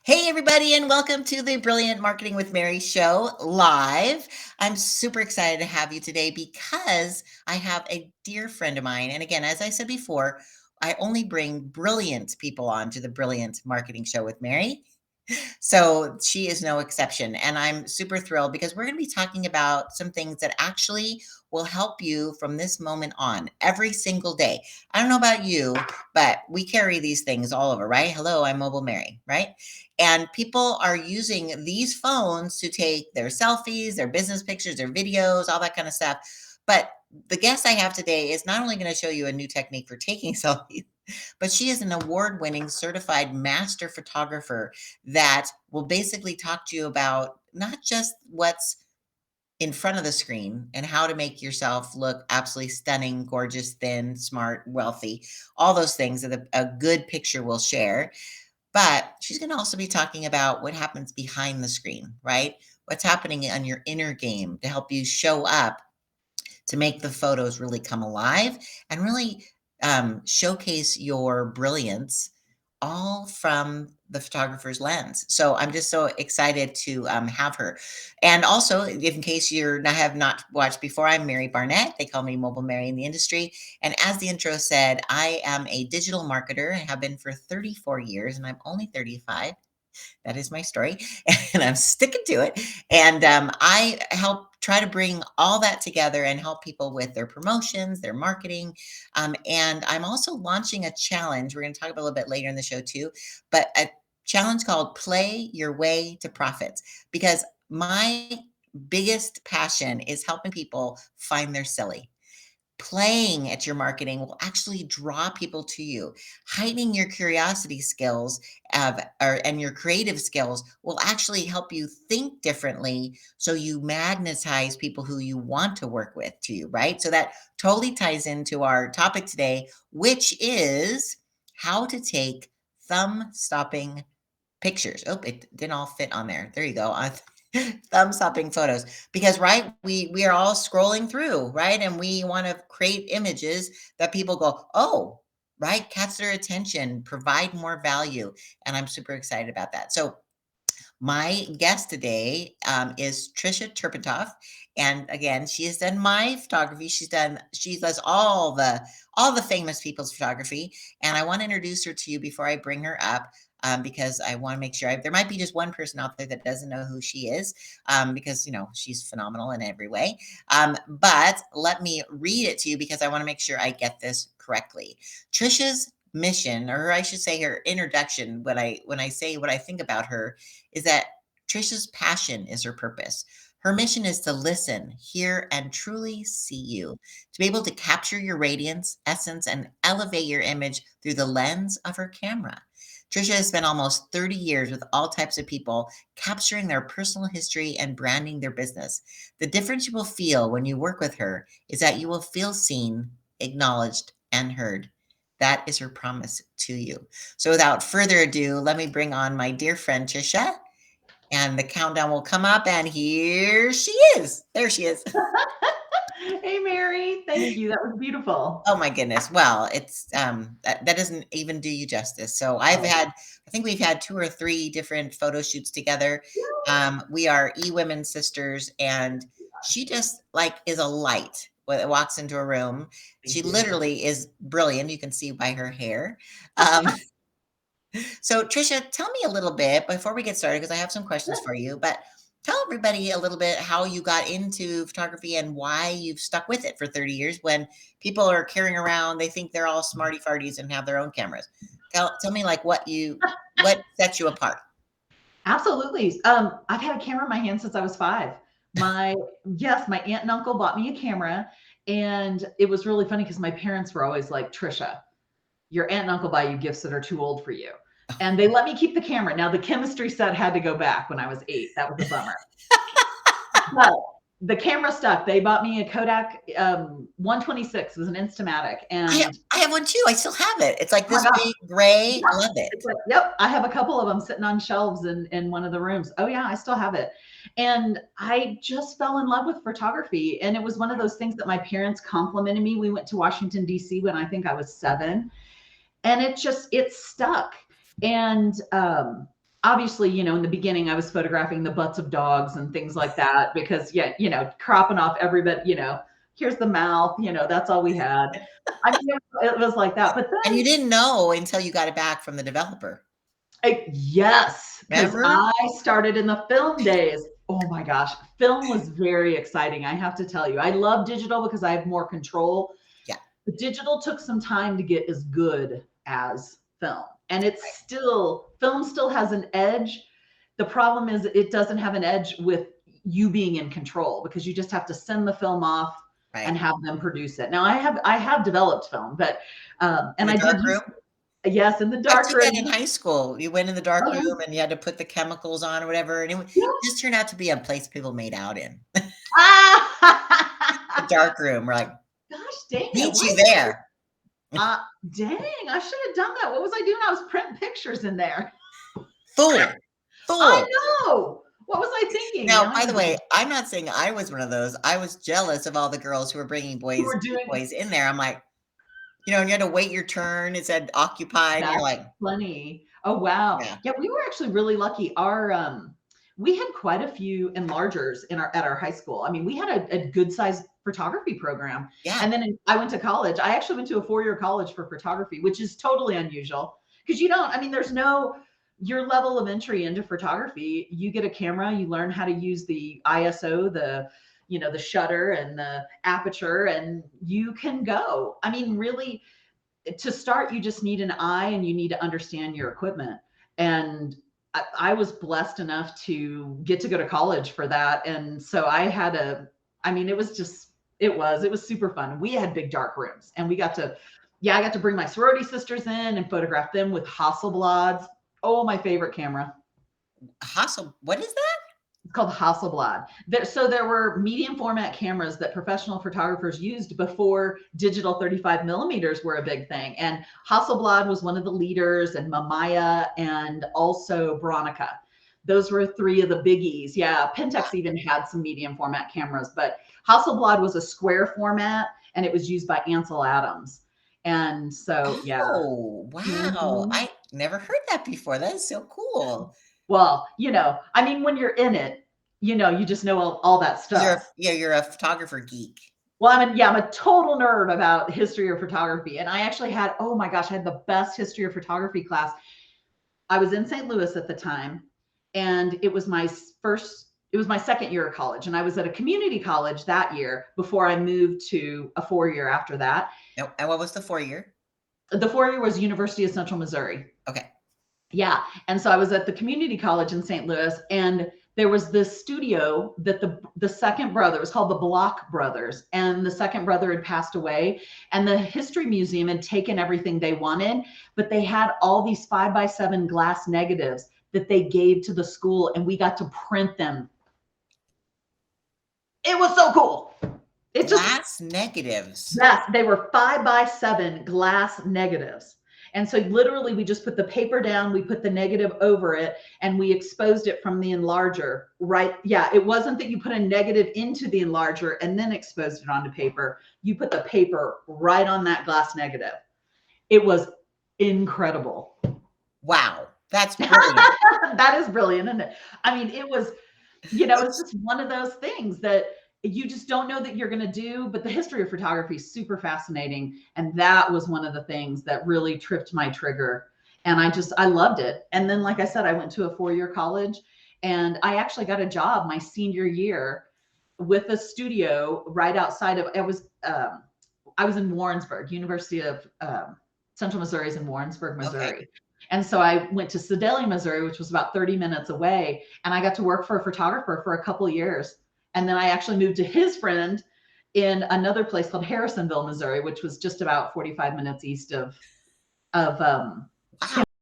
Hey, everybody, and welcome to the Brilliant Marketing with Mary show live. I'm super excited to have you today because I have a dear friend of mine. And again, as I said before, I only bring brilliant people on to the Brilliant Marketing Show with Mary. So she is no exception. And I'm super thrilled because we're going to be talking about some things that actually will help you from this moment on every single day. I don't know about you, but we carry these things all over, right? Hello, I'm MobileMary, right? And people are using these phones to take their selfies, their business pictures, their videos, all that kind of stuff. But the guest I have today is not only going to show you a new technique for taking selfies, but she is an award winning certified master photographer that will basically talk to you about not just what's in front of the screen and how to make yourself look absolutely stunning, gorgeous, thin, smart, wealthy, all those things that a good picture will share. But she's going to also be talking about what happens behind the screen, right? What's happening on your inner game to help you show up to make the photos really come alive and really showcase your brilliance all from the photographer's lens. So I'm just so excited to have her. And also, in case have not watched before, I'm Mary Barnett. They call me Mobile Mary in the industry. And as the intro said, I am a digital marketer. I have been for 34 years, and I'm only 35. That is my story, and I'm sticking to it. And I help try to bring all that together and help people with their promotions, their marketing. And I'm also launching a challenge. We're going to talk about a little bit later in the show, too, but a challenge called Play Your Way to Profits, because my biggest passion is helping people find their silly. Playing at your marketing will actually draw people to you. Heightening your curiosity skills and your creative skills will actually help you think differently so you magnetize people who you want to work with to you, right? So that totally ties into our topic today, which is how to take thumb stopping pictures. Oh, it didn't all fit on there. There you go. Thumb stopping photos. Because right, we are all scrolling through, right? And we want to create images that people go, "Oh, right, catch their attention, provide more value." And I'm super excited about that. So my guest today is Tricia Turpenoff, and again, she has done my photography. She does all the famous people's photography, and I want to introduce her to you before I bring her up. Because I want to make sure there might be just one person out there that doesn't know who she is, because she's phenomenal in every way. But let me read it to you because I want to make sure I get this correctly. Tricia's mission, or I should say her introduction, when I say what I think about her, is that Tricia's passion is her purpose. Her mission is to listen, hear, and truly see you, to be able to capture your radiance, essence, and elevate your image through the lens of her camera. Tricia has spent almost 30 years with all types of people, capturing their personal history and branding their business. The difference you will feel when you work with her is that you will feel seen, acknowledged, and heard. That is her promise to you. So without further ado, let me bring on my dear friend Tricia, and the countdown will come up, and here she is. There she is. Hey, Mary. Thank you. That was beautiful. Oh my goodness. Well, it's that doesn't even do you justice. So Oh, I think we've had 2 or 3 different photo shoots together. We are women sisters, and she just like is a light when it walks into a room. She thank you. literally is brilliant. You can see by her hair. Um, So, Tricia, tell me a little bit before we get started, because I have some questions for you. But tell everybody a little bit how you got into photography and why you've stuck with it for 30 years when people are carrying around, they think they're all smarty farties and have their own cameras. Tell me like what sets you apart. Absolutely. I've had a camera in my hand since I was 5. My Yes, my aunt and uncle bought me a camera, and it was really funny because my parents were always like, Trisha, your aunt and uncle buy you gifts that are too old for you. And they let me keep the camera. Now the chemistry set had to go back when I was 8. That was a bummer. But the camera stuck. They bought me a Kodak 126. It was an Instamatic, and I have one too. I still have it. It's like oh my this gosh, big gray. yeah. Love it. It's like, yep, I have a couple of them sitting on shelves in one of the rooms. Oh yeah, I still have it. And I just fell in love with photography. And it was one of those things that my parents complimented me. We went to Washington, D.C. when I think I was 7. And it stuck. And obviously, in the beginning, I was photographing the butts of dogs and things like that because, yeah, cropping off every bit, here's the mouth, that's all we had. I mean, it was like that. But And you then, didn't know until you got it back from the developer. yes, because Remember? I started in the film days. Oh my gosh, film was very exciting. I have to tell you, I love digital because I have more control. Yeah, The digital took some time to get as good as film. And right, film still has an edge. The problem is it doesn't have an edge with you being in control because you just have to send the film off and right. have them produce it. Now I have developed film, but In and the I dark did use, room? yes, in the I dark did that in room. high school. You went in the dark Oh room and you had to put the chemicals on or whatever, and yeah. it just turned out to be a place people made out in. The Ah! dark room, we're like, Gosh dang it. "Meet Why you did I, there." uh dang, I should have done that. What was I doing? I was printing pictures in there. Fool, I fool. know. What was I thinking? Now, Now by the I'm way, I'm not saying I was one of those. I was jealous of all the girls who were bringing who boys are doing. boys in there. I'm like, and you had to wait your turn. It said occupied, and you're That's like, funny. Oh, wow. "Yeah, Yeah, we were actually really lucky. We had quite a few enlargers at our high school. I mean, we had a good sized photography program. yeah, And then I went to college. I actually went to a 4-year college for photography, which is totally unusual because I mean, there's no, your level of entry into photography. You get a camera, you learn how to use the ISO, the shutter and the aperture, and you can go. I mean, really, to start, you just need an eye and you need to understand your equipment. And I was blessed enough to get to go to college for that. And so I mean, it was super fun. We had big dark rooms and I got to bring my sorority sisters in and photograph them with Hasselblads. Oh, my favorite camera. hustle. What is that?" It's called Hasselblad. So there were medium format cameras that professional photographers used before digital 35 millimeters were a big thing. And Hasselblad was one of the leaders, and Mamiya, and also Bronica. Those were three of the biggies. Yeah, Pentax even had some medium format cameras, but Hasselblad was a square format, and it was used by Ansel Adams. And so, yeah. Oh, wow. Mhm. I never heard that before. That is so cool. Well, I mean, when you're in it, you just know all that stuff. You're a photographer geek. Well, I'm a total nerd about history of photography. And I actually had, oh my gosh, I had the best history of photography class. I was in St. Louis at the time, and it was my second year of college. And I was at a community college that year before I moved to a 4-year after that. And what was the 4-year? The 4-year was University of Central Missouri. Okay. Yeah. And so I was at the community college in St. Louis, and there was this studio that the second brother, it was called the Block Brothers, and the second brother had passed away, and the history museum had taken everything they wanted, but they had all these 5x7 glass negatives that they gave to the school, and we got to print them. It was so cool. It just, Glass negatives. yes, they were 5x7 glass negatives. And so literally we just put the paper down, we put the negative over it, and we exposed it from the enlarger, right? Yeah, it wasn't that you put a negative into the enlarger and then exposed it onto paper. You put the paper right on that glass negative. It was incredible. Wow. That's brilliant. That is brilliant, isn't it? I mean, it's just one of those things that you just don't know that you're going to do. But the history of photography is super fascinating. And that was one of the things that really tripped my trigger. And I loved it. And then, like I said, I went to a 4-year college, and I actually got a job my senior year with a studio right outside of, I was in Warrensburg, University of Central Missouri is in Warrensburg, Okay. Missouri. And so I went to Sedalia, Missouri, which was about 30 minutes away. And I got to work for a photographer for a couple of years. And then I actually moved to his friend in another place called Harrisonville, Missouri, which was just about 45 minutes east of